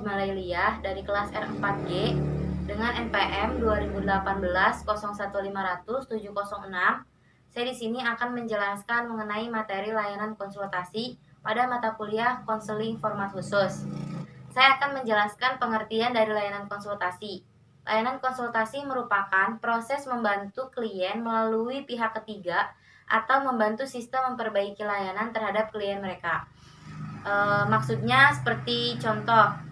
Najma Lailiyah dari kelas R4G dengan NPM 2018-01500-706. Saya di sini akan menjelaskan mengenai materi layanan konsultasi pada mata kuliah konseling format khusus. Saya akan menjelaskan pengertian dari layanan konsultasi. Layanan konsultasi merupakan proses membantu klien melalui pihak ketiga atau membantu sistem memperbaiki layanan terhadap klien mereka. Maksudnya seperti contoh,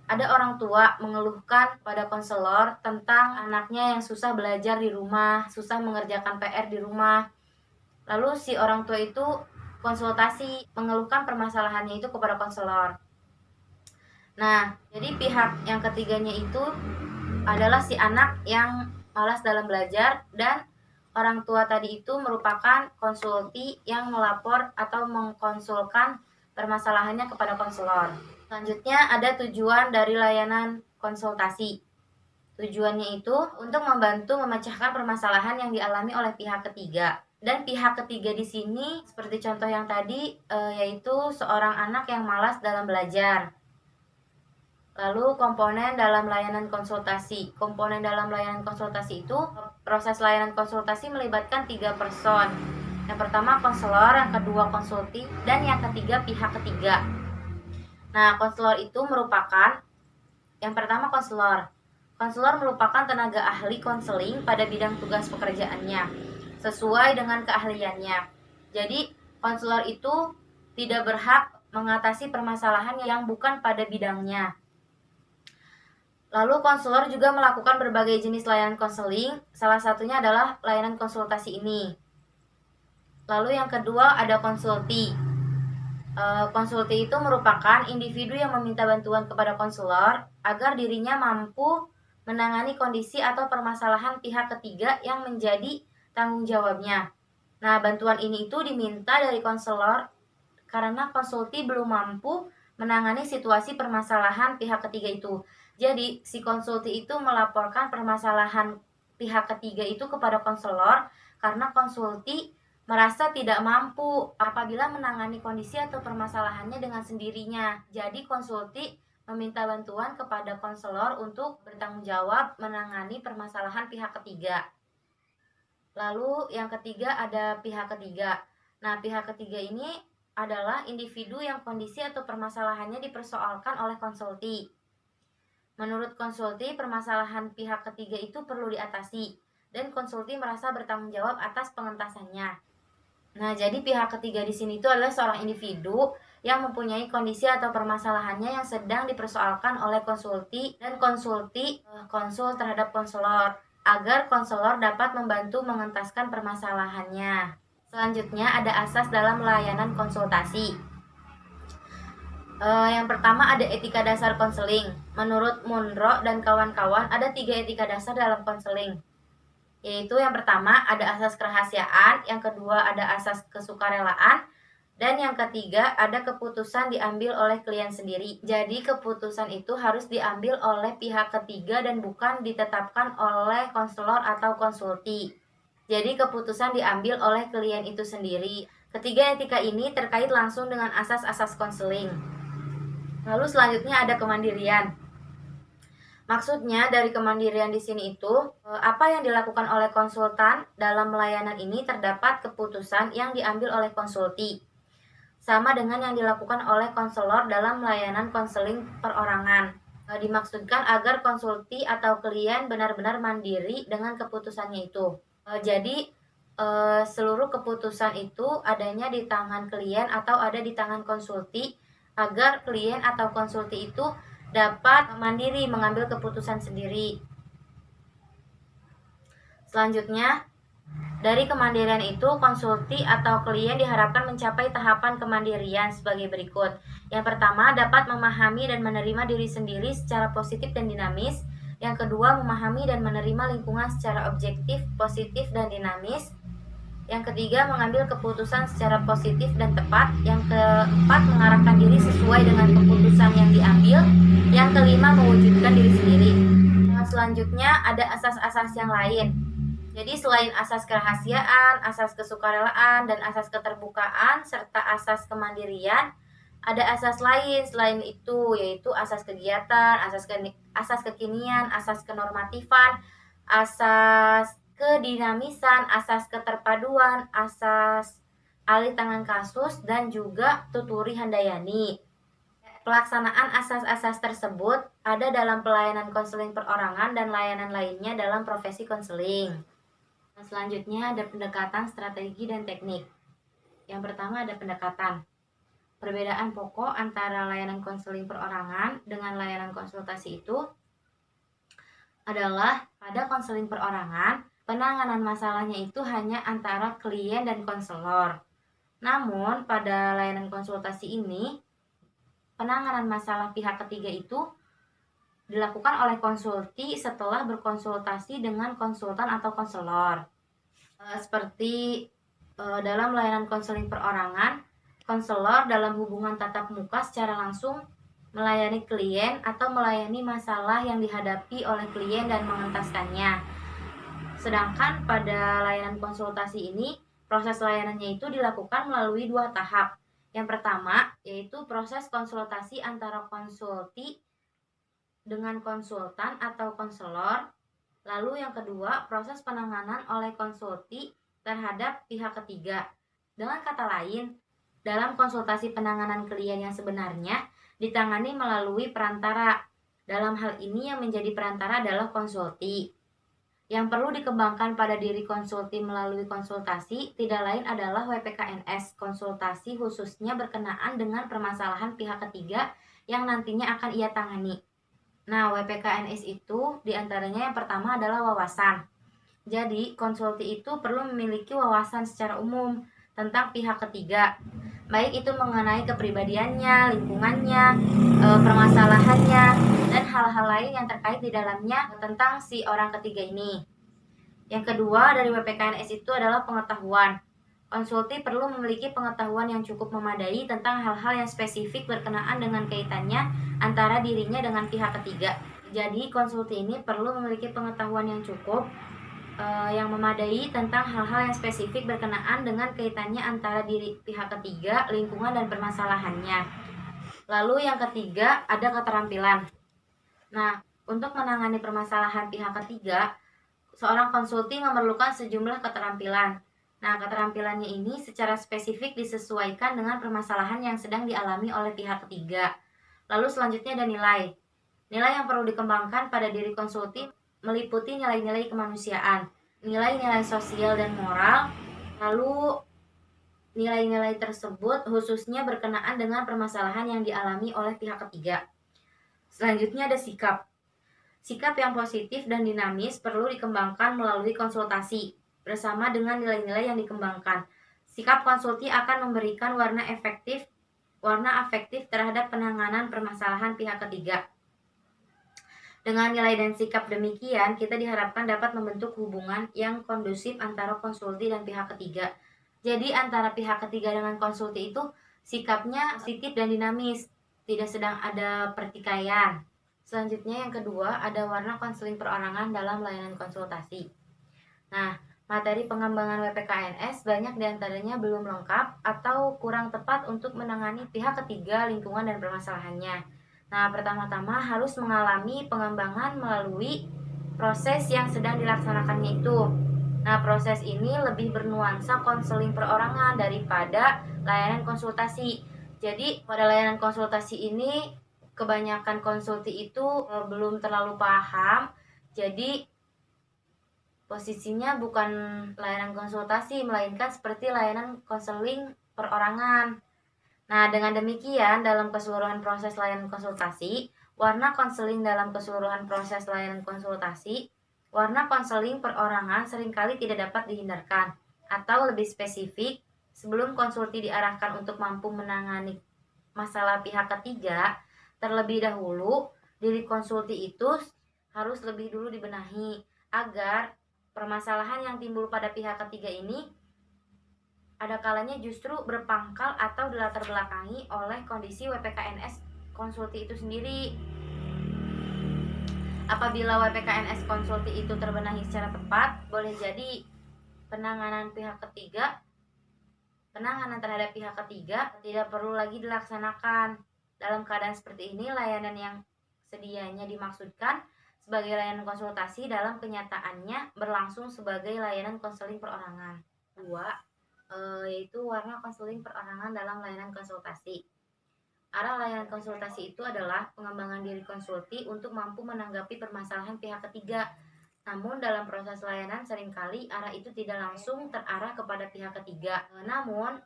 ada orang tua mengeluhkan pada konselor tentang anaknya yang susah belajar di rumah, susah mengerjakan PR di rumah. Lalu si orang tua itu konsultasi, mengeluhkan permasalahannya itu kepada konselor. Nah, jadi pihak yang ketiganya itu adalah si anak yang malas dalam belajar, dan orang tua tadi itu merupakan konsulti yang melapor atau mengkonsulkan permasalahannya kepada konselor. Selanjutnya ada tujuan dari layanan konsultasi. Tujuannya itu untuk membantu memecahkan permasalahan yang dialami oleh pihak ketiga. Dan pihak ketiga di sini seperti contoh yang tadi yaitu seorang anak yang malas dalam belajar. Lalu komponen dalam layanan konsultasi. Komponen dalam layanan konsultasi itu, proses layanan konsultasi melibatkan 3 person. Yang pertama konselor, yang kedua konsulti, dan yang ketiga pihak ketiga. Nah, konselor itu merupakan, yang pertama konselor. Konselor merupakan tenaga ahli konseling pada bidang tugas pekerjaannya, sesuai dengan keahliannya. Jadi, konselor itu tidak berhak mengatasi permasalahan yang bukan pada bidangnya. Lalu konselor juga melakukan berbagai jenis layanan konseling, salah satunya adalah layanan konsultasi ini. Lalu yang kedua ada konsulti. Konsulti itu merupakan individu yang meminta bantuan kepada konselor agar dirinya mampu menangani kondisi atau permasalahan pihak ketiga yang menjadi tanggung jawabnya. Nah, bantuan ini itu diminta dari konselor karena konsulti belum mampu menangani situasi permasalahan pihak ketiga itu. Jadi, si konsulti itu melaporkan permasalahan pihak ketiga itu kepada konselor karena konsulti merasa tidak mampu apabila menangani kondisi atau permasalahannya dengan sendirinya. Jadi, konsulti meminta bantuan kepada konselor untuk bertanggung jawab menangani permasalahan pihak ketiga. Lalu yang ketiga ada pihak ketiga. Nah, pihak ketiga ini adalah individu yang kondisi atau permasalahannya dipersoalkan oleh konsulti. Menurut konsulti, permasalahan pihak ketiga itu perlu diatasi, dan konsulti merasa bertanggung jawab atas pengentasannya. Nah, jadi pihak ketiga di sini itu adalah seorang individu yang mempunyai kondisi atau permasalahannya yang sedang dipersoalkan oleh konsulti, dan konsulti konsul terhadap konselor agar konselor dapat membantu mengentaskan permasalahannya. Selanjutnya ada asas dalam layanan konsultasi. Yang pertama ada etika dasar konseling. Menurut Munro dan kawan-kawan ada 3 etika dasar dalam konseling. Yaitu yang pertama ada asas kerahasiaan, yang kedua ada asas kesukarelaan, dan yang ketiga ada keputusan diambil oleh klien sendiri. Jadi keputusan itu harus diambil oleh pihak ketiga dan bukan ditetapkan oleh konselor atau konsulti. Jadi keputusan diambil oleh klien itu sendiri. Ketiga etika ini terkait langsung dengan asas-asas konseling. Lalu selanjutnya ada kemandirian. Maksudnya dari kemandirian di sini itu, apa yang dilakukan oleh konsultan dalam layanan ini terdapat keputusan yang diambil oleh konsulti. Sama dengan yang dilakukan oleh konselor dalam layanan konseling perorangan. Dimaksudkan agar konsulti atau klien benar-benar mandiri dengan keputusannya itu. Jadi seluruh keputusan itu adanya di tangan klien atau ada di tangan konsulti agar klien atau konsulti itu dapat mandiri mengambil keputusan sendiri. Selanjutnya, dari kemandirian itu konsulti atau klien diharapkan mencapai tahapan kemandirian sebagai berikut. Yang pertama, dapat memahami dan menerima diri sendiri secara positif dan dinamis. Yang kedua, memahami dan menerima lingkungan secara objektif, positif, dan dinamis. Yang ketiga, mengambil keputusan secara positif dan tepat. Yang keempat, mengarahkan diri sesuai dengan keputusan yang diambil. Yang kelima, mewujudkan diri sendiri. Selanjutnya, ada asas-asas yang lain. Jadi selain asas kerahasiaan, asas kesukarelaan, dan asas keterbukaan, serta asas kemandirian, Ada asas lain selain itu, yaitu asas kegiatan, asas kekinian, asas kenormatifan, asas kedinamisan, asas keterpaduan, asas alih tangan kasus, dan juga tuturi handayani. Pelaksanaan asas-asas tersebut ada dalam pelayanan konseling perorangan dan layanan lainnya dalam profesi konseling. Selanjutnya ada pendekatan strategi dan teknik. Yang pertama ada pendekatan. Perbedaan pokok antara layanan konseling perorangan dengan layanan konsultasi itu adalah pada konseling perorangan, penanganan masalahnya itu hanya antara klien dan konselor. Namun, pada layanan konsultasi ini, penanganan masalah pihak ketiga itu dilakukan oleh konsulti setelah berkonsultasi dengan konsultan atau konselor. Seperti dalam layanan konseling perorangan, konselor dalam hubungan tatap muka secara langsung melayani klien atau melayani masalah yang dihadapi oleh klien dan mengentaskannya. Sedangkan pada layanan konsultasi ini, proses layanannya itu dilakukan melalui 2 tahap. Yang pertama, yaitu proses konsultasi antara konsulti dengan konsultan atau konselor. Lalu yang kedua, proses penanganan oleh konsulti terhadap pihak ketiga. Dengan kata lain, dalam konsultasi penanganan klien yang sebenarnya ditangani melalui perantara. Dalam hal ini yang menjadi perantara adalah konsulti. Yang perlu dikembangkan pada diri konsulti melalui konsultasi tidak lain adalah WPKNS, konsultasi khususnya berkenaan dengan permasalahan pihak ketiga yang nantinya akan ia tangani. Nah, WPKNS itu diantaranya yang pertama adalah wawasan. Jadi, konsulti itu perlu memiliki wawasan secara umum tentang pihak ketiga, baik itu mengenai kepribadiannya, lingkungannya, permasalahannya, dan hal-hal lain yang terkait di dalamnya tentang si orang ketiga ini. Yang kedua dari WPKNS itu adalah pengetahuan. Konsulti perlu memiliki pengetahuan yang cukup memadai tentang hal-hal yang spesifik berkenaan dengan kaitannya antara dirinya dengan pihak ketiga. Jadi konsulti ini perlu memiliki pengetahuan yang cukup yang memadai tentang hal-hal yang spesifik berkenaan dengan kaitannya antara diri pihak ketiga, lingkungan, dan permasalahannya. Lalu yang ketiga ada keterampilan. Nah, untuk menangani permasalahan pihak ketiga, seorang konsulti memerlukan sejumlah keterampilan. Nah, keterampilannya ini secara spesifik disesuaikan dengan permasalahan yang sedang dialami oleh pihak ketiga. Lalu selanjutnya ada nilai. Nilai yang perlu dikembangkan pada diri konsulti meliputi nilai-nilai kemanusiaan, nilai-nilai sosial dan moral. Lalu nilai-nilai tersebut khususnya berkenaan dengan permasalahan yang dialami oleh pihak ketiga. Selanjutnya ada sikap. Sikap yang positif dan dinamis perlu dikembangkan melalui konsultasi bersama dengan nilai-nilai yang dikembangkan. Sikap konsulti akan memberikan warna afektif terhadap penanganan permasalahan pihak ketiga. Dengan nilai dan sikap demikian, kita diharapkan dapat membentuk hubungan yang kondusif antara konsulti dan pihak ketiga. Jadi antara pihak ketiga dengan konsulti itu sikapnya positif dan dinamis, tidak sedang ada pertikaian. Selanjutnya yang kedua ada warna konseling perorangan dalam layanan konsultasi. Nah, materi pengembangan WPKNS banyak diantaranya belum lengkap atau kurang tepat untuk menangani pihak ketiga, lingkungan, dan permasalahannya. Nah, pertama-tama harus mengalami pengembangan melalui proses yang sedang dilaksanakannya itu. Nah, proses ini lebih bernuansa konseling perorangan daripada layanan konsultasi. Jadi, pada layanan konsultasi ini kebanyakan konsulti itu belum terlalu paham. Jadi, posisinya bukan layanan konsultasi, melainkan seperti layanan konseling perorangan. Nah, dengan demikian, dalam keseluruhan proses layanan konsultasi, warna konseling dalam keseluruhan proses layanan konsultasi, warna konseling perorangan seringkali tidak dapat dihindarkan. Atau lebih spesifik, sebelum konsulti diarahkan untuk mampu menangani masalah pihak ketiga, terlebih dahulu, diri konsulti itu harus lebih dulu dibenahi, agar permasalahan yang timbul pada pihak ketiga ini ada kalanya justru berpangkal atau dilatar belakangi oleh kondisi WPKNS konsulti itu sendiri. Apabila WPKNS konsulti itu terbenahi secara tepat, boleh jadi penanganan pihak ketiga Penanganan terhadap pihak ketiga tidak perlu lagi dilaksanakan. Dalam keadaan seperti ini, layanan yang sedianya dimaksudkan sebagai layanan konsultasi dalam kenyataannya berlangsung sebagai layanan konseling perorangan. 2. Yaitu warna konseling perorangan dalam layanan konsultasi. Arah layanan konsultasi itu adalah pengembangan diri konsulti untuk mampu menanggapi permasalahan pihak ketiga. Namun dalam proses layanan seringkali arah itu tidak langsung terarah kepada pihak ketiga. Namun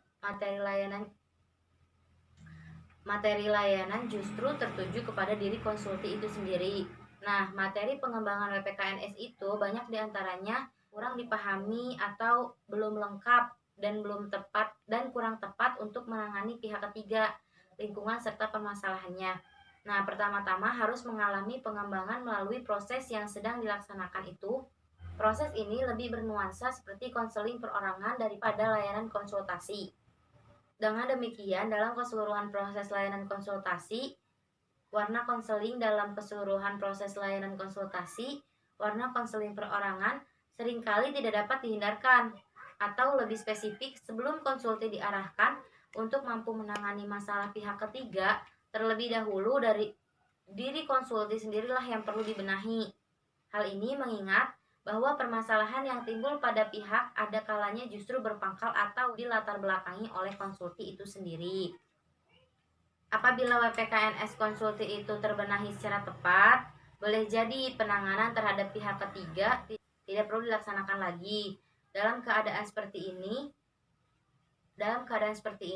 materi layanan justru tertuju kepada diri konsulti itu sendiri. Nah, materi pengembangan WPKNS itu banyak diantaranya kurang dipahami atau belum lengkap dan kurang tepat untuk menangani pihak ketiga, lingkungan serta permasalahannya. Nah, pertama-tama harus mengalami pengembangan melalui proses yang sedang dilaksanakan itu. Proses ini lebih bernuansa seperti konseling perorangan daripada layanan konsultasi. Dengan demikian, dalam keseluruhan proses layanan konsultasi, warna konseling dalam keseluruhan proses layanan konsultasi, warna konseling perorangan seringkali tidak dapat dihindarkan. Atau lebih spesifik, sebelum konsulti diarahkan untuk mampu menangani masalah pihak ketiga, terlebih dahulu dari diri konsulti sendirilah yang perlu dibenahi. Hal ini mengingat bahwa permasalahan yang timbul pada pihak ada kalanya justru berpangkal atau dilatar belakangi oleh konsulti itu sendiri. Apabila WPKNS konsulti itu terbenahi secara tepat, boleh jadi penanganan terhadap pihak ketiga tidak perlu dilaksanakan lagi. Dalam keadaan seperti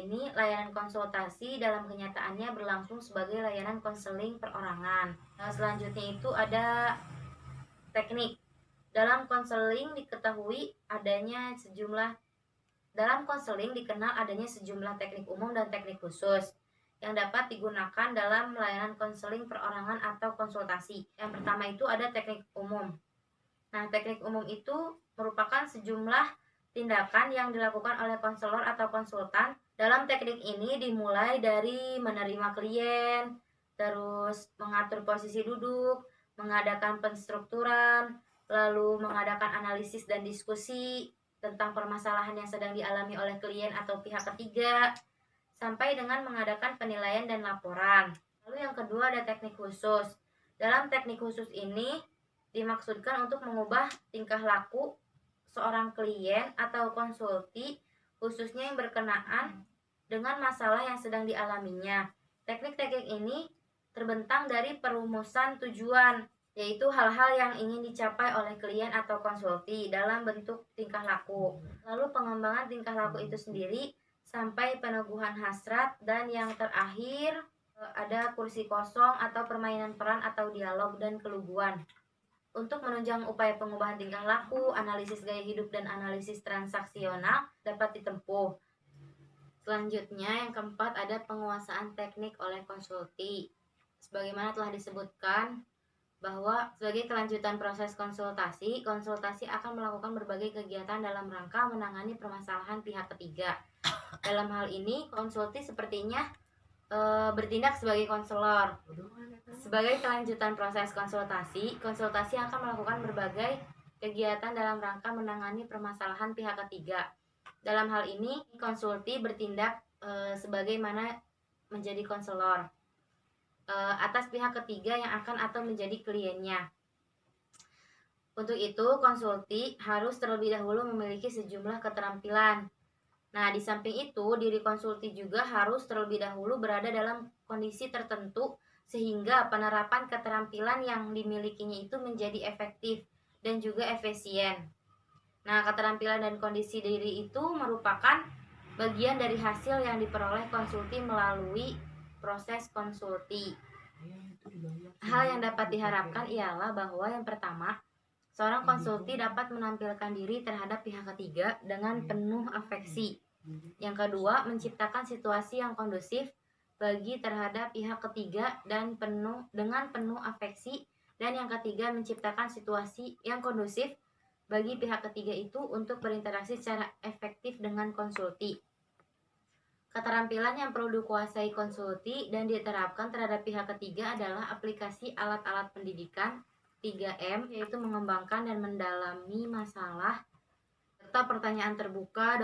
ini, layanan konsultasi dalam kenyataannya berlangsung sebagai layanan konseling perorangan. Selanjutnya itu ada teknik. Dalam konseling dikenal adanya sejumlah teknik umum dan teknik khusus yang dapat digunakan dalam layanan konseling perorangan atau konsultasi. Yang pertama itu ada teknik umum. Nah, teknik umum itu merupakan sejumlah tindakan yang dilakukan oleh konselor atau konsultan. Dalam teknik ini dimulai dari menerima klien, terus mengatur posisi duduk, mengadakan penstrukturan, lalu mengadakan analisis dan diskusi tentang permasalahan yang sedang dialami oleh klien atau pihak ketiga, sampai dengan mengadakan penilaian dan laporan. Lalu yang kedua ada teknik khusus. Dalam teknik khusus ini dimaksudkan untuk mengubah tingkah laku seorang klien atau konsulti, khususnya yang berkenaan dengan masalah yang sedang dialaminya. Teknik-teknik ini terbentang dari perumusan tujuan, yaitu hal-hal yang ingin dicapai oleh klien atau konsulti dalam bentuk tingkah laku. Lalu pengembangan tingkah laku itu sendiri sampai peneguhan hasrat, dan yang terakhir ada kursi kosong atau permainan peran atau dialog dan keluguan. Untuk menunjang upaya pengubahan tingkah laku, analisis gaya hidup dan analisis transaksional dapat ditempuh. Selanjutnya yang keempat ada penguasaan teknik oleh konsulti. Sebagaimana telah disebutkan bahwa sebagai kelanjutan proses konsultasi akan melakukan berbagai kegiatan dalam rangka menangani permasalahan pihak ketiga. Dalam hal ini, konsulti sepertinya bertindak sebagai konselor. Sebagai kelanjutan proses konsultasi akan melakukan berbagai kegiatan dalam rangka menangani permasalahan pihak ketiga. Dalam hal ini, konsulti bertindak sebagaimana menjadi konselor atas pihak ketiga yang akan atau menjadi kliennya. Untuk itu, konsulti harus terlebih dahulu memiliki sejumlah keterampilan. Nah, di samping itu, diri konsulti juga harus terlebih dahulu berada dalam kondisi tertentu sehingga penerapan keterampilan yang dimilikinya itu menjadi efektif dan juga efisien. Nah, keterampilan dan kondisi diri itu merupakan bagian dari hasil yang diperoleh konsulti melalui proses konsulti. Hal yang dapat diharapkan ialah bahwa yang pertama, seorang konsulti dapat menampilkan diri terhadap pihak ketiga dengan penuh afeksi. Yang kedua, menciptakan situasi yang kondusif bagi terhadap pihak ketiga dan dengan penuh afeksi. Dan yang ketiga, menciptakan situasi yang kondusif bagi pihak ketiga itu untuk berinteraksi secara efektif dengan konsulti. Keterampilan yang perlu dikuasai konsulti dan diterapkan terhadap pihak ketiga adalah aplikasi alat-alat pendidikan 3M, yaitu mengembangkan dan mendalami masalah, serta pertanyaan terbuka,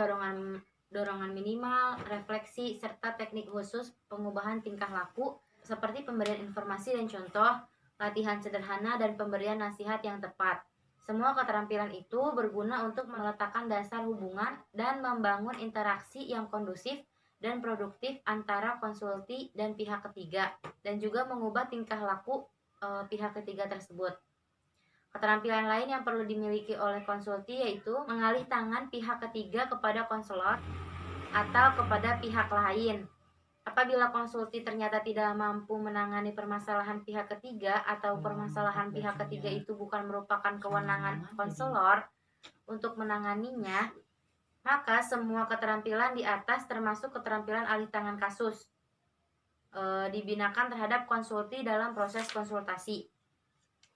dorongan minimal, refleksi, serta teknik khusus pengubahan tingkah laku seperti pemberian informasi dan contoh, latihan sederhana, dan pemberian nasihat yang tepat. Semua keterampilan itu berguna untuk meletakkan dasar hubungan dan membangun interaksi yang kondusif dan produktif antara konsulti dan pihak ketiga, dan juga mengubah tingkah laku pihak ketiga tersebut. Keterampilan lain yang perlu dimiliki oleh konsulti yaitu mengalih tangan pihak ketiga kepada konselor atau kepada pihak lain. Apabila konsulti ternyata tidak mampu menangani permasalahan pihak ketiga atau permasalahan pihak ketiga itu bukan merupakan kewenangan konselor untuk menanganinya, maka semua keterampilan di atas termasuk keterampilan alih tangan kasus dibinakan terhadap konsulti dalam proses konsultasi.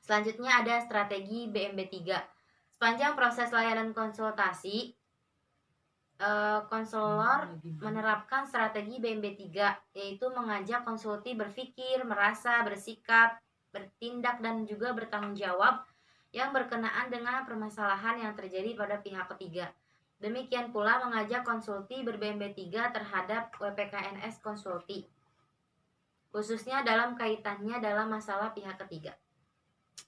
Selanjutnya ada strategi BMB3. Sepanjang proses layanan konsultasi, konselor menerapkan strategi BMB3, yaitu mengajak konsulti berpikir, merasa, bersikap, bertindak, dan juga bertanggung jawab yang berkenaan dengan permasalahan yang terjadi pada pihak ketiga. Demikian pula mengajak konsulti ber-BMB3 terhadap WPKNS konsulti, khususnya dalam kaitannya dalam masalah pihak ketiga.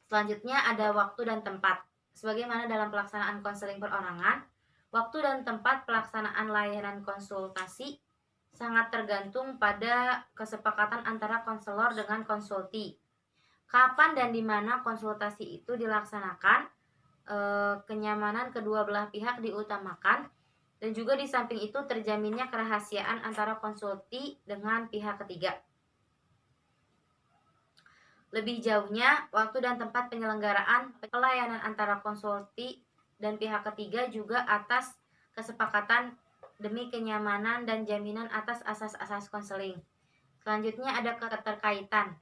Selanjutnya ada waktu dan tempat. Sebagaimana dalam pelaksanaan konseling perorangan, waktu dan tempat pelaksanaan layanan konsultasi sangat tergantung pada kesepakatan antara konselor dengan konsulti. Kapan dan di mana konsultasi itu dilaksanakan, kenyamanan kedua belah pihak diutamakan, dan juga di samping itu terjaminnya kerahasiaan antara konsulti dengan pihak ketiga. Lebih jauhnya, waktu dan tempat penyelenggaraan pelayanan antara konsulti dan pihak ketiga juga atas kesepakatan demi kenyamanan dan jaminan atas asas-asas konseling. Selanjutnya ada keterkaitan.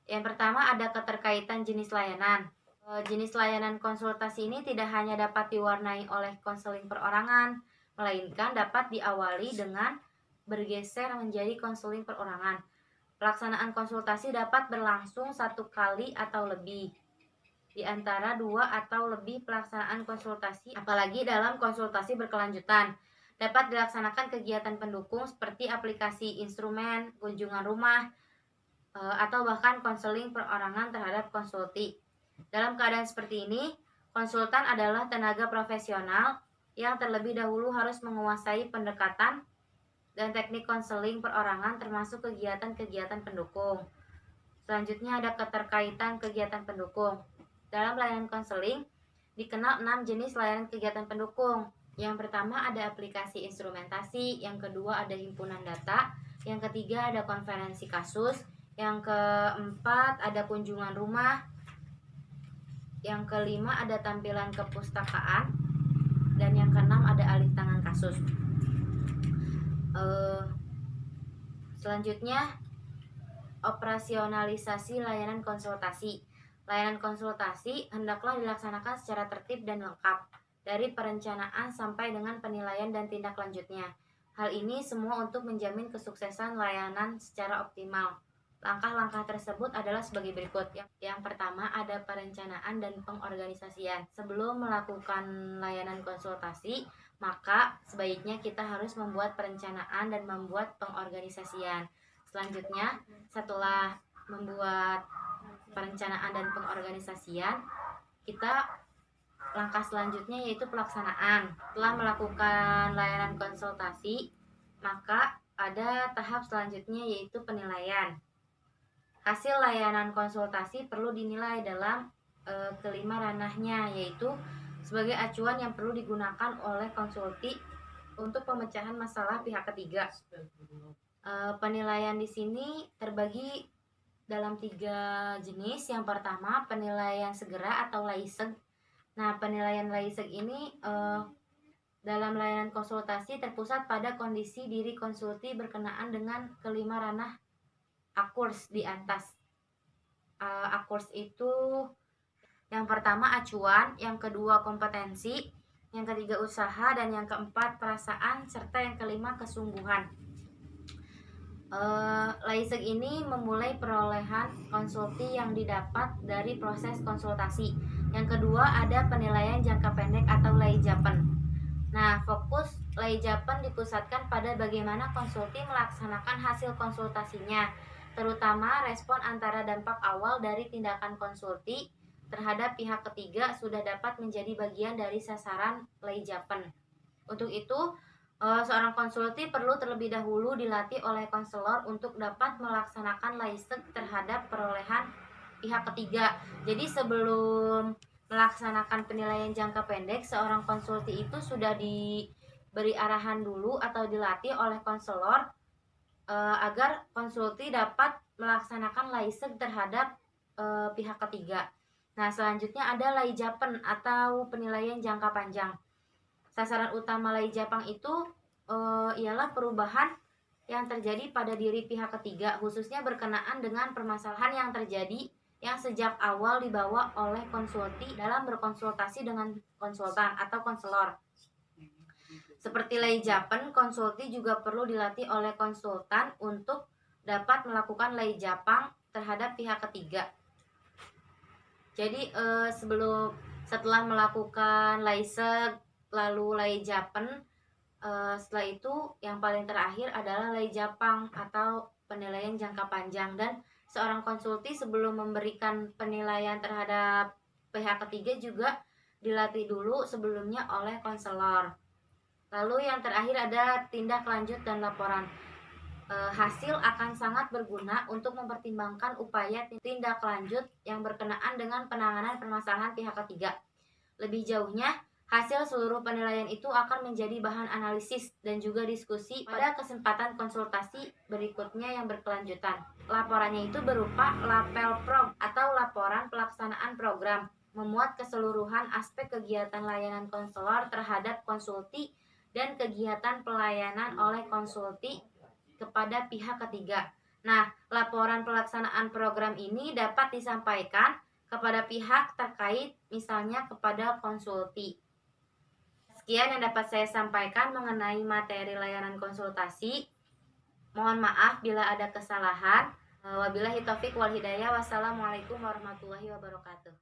Yang pertama ada keterkaitan jenis layanan. Jenis layanan konsultasi ini tidak hanya dapat diwarnai oleh konseling perorangan, melainkan dapat diawali dengan bergeser menjadi konseling perorangan. Pelaksanaan konsultasi dapat berlangsung 1 kali atau lebih di antara 2 atau lebih pelaksanaan konsultasi, apalagi dalam konsultasi berkelanjutan. Dapat dilaksanakan kegiatan pendukung seperti aplikasi instrumen, kunjungan rumah, atau bahkan konseling perorangan terhadap konsulti. Dalam keadaan seperti ini, konsultan adalah tenaga profesional yang terlebih dahulu harus menguasai pendekatan dan teknik konseling perorangan termasuk kegiatan-kegiatan pendukung. Selanjutnya ada keterkaitan kegiatan pendukung. Dalam layanan konseling dikenal 6 jenis layanan kegiatan pendukung. Yang pertama ada aplikasi instrumentasi, yang kedua ada himpunan data, yang ketiga ada konferensi kasus, yang keempat ada kunjungan rumah, yang kelima ada tampilan kepustakaan, dan yang keenam ada alih tangan kasus. Selanjutnya operasionalisasi layanan konsultasi. Layanan konsultasi hendaklah dilaksanakan secara tertib dan lengkap dari perencanaan sampai dengan penilaian dan tindak lanjutnya. Hal ini semua untuk menjamin kesuksesan layanan secara optimal. Langkah-langkah tersebut adalah sebagai berikut. Yang pertama ada perencanaan dan pengorganisasian. Sebelum melakukan layanan konsultasi, maka sebaiknya kita harus membuat perencanaan dan membuat pengorganisasian. Selanjutnya, setelah membuat perencanaan dan pengorganisasian, langkah selanjutnya yaitu pelaksanaan. Setelah melakukan layanan konsultasi, maka ada tahap selanjutnya yaitu penilaian. Hasil layanan konsultasi perlu dinilai dalam kelima ranahnya, yaitu sebagai acuan yang perlu digunakan oleh konsulti untuk pemecahan masalah pihak ketiga. Penilaian di sini terbagi dalam 3 jenis. Yang pertama penilaian segera atau laiseg. Nah, penilaian laiseg ini dalam layanan konsultasi terpusat pada kondisi diri konsulti berkenaan dengan kelima ranah AKURS di atas. AKURS itu yang pertama acuan, yang kedua kompetensi, yang ketiga usaha, dan yang keempat perasaan, serta yang kelima kesungguhan. Laiseg ini memulai perolehan konsulti yang didapat dari proses konsultasi. Yang kedua ada penilaian jangka pendek atau laijapen. Nah, fokus Leijapen dipusatkan pada bagaimana konsulti melaksanakan hasil konsultasinya, terutama respon antara dampak awal dari tindakan konsulti terhadap pihak ketiga sudah dapat menjadi bagian dari sasaran Leijapen. Untuk itu, seorang konsulti perlu terlebih dahulu dilatih oleh konselor untuk dapat melaksanakan laisek terhadap perolehan pihak ketiga. Jadi sebelum melaksanakan penilaian jangka pendek, seorang konsulti itu sudah diberi arahan dulu atau dilatih oleh konselor agar konsulti dapat melaksanakan laisek terhadap pihak ketiga. Nah, selanjutnya ada Leijapen atau penilaian jangka panjang. Sasaran utama Leijapang itu ialah perubahan yang terjadi pada diri pihak ketiga, khususnya berkenaan dengan permasalahan yang terjadi yang sejak awal dibawa oleh konsulti dalam berkonsultasi dengan konsultan atau konselor. Seperti Leijapen, konsulti juga perlu dilatih oleh konsultan untuk dapat melakukan Leijapang terhadap pihak ketiga. Jadi setelah melakukan Leisek lalu Leijapen, setelah itu yang paling terakhir adalah Leijapang atau penilaian jangka panjang, dan seorang konsulti sebelum memberikan penilaian terhadap pihak ketiga juga dilatih dulu sebelumnya oleh konselor. Lalu yang terakhir ada tindak lanjut dan laporan. Hasil akan sangat berguna untuk mempertimbangkan upaya tindak lanjut yang berkenaan dengan penanganan permasalahan pihak ketiga. Lebih jauhnya, hasil seluruh penilaian itu akan menjadi bahan analisis dan juga diskusi pada kesempatan konsultasi berikutnya yang berkelanjutan. Laporannya itu berupa lapelprog atau laporan pelaksanaan program, memuat keseluruhan aspek kegiatan layanan konselor terhadap konsulti dan kegiatan pelayanan oleh konsulti kepada pihak ketiga. Nah, laporan pelaksanaan program ini dapat disampaikan kepada pihak terkait, misalnya kepada konsulti. Sekian yang dapat saya sampaikan mengenai materi layanan konsultasi. Mohon maaf bila ada kesalahan. Wabillahi taufik wal hidayah. Wassalamualaikum warahmatullahi wabarakatuh.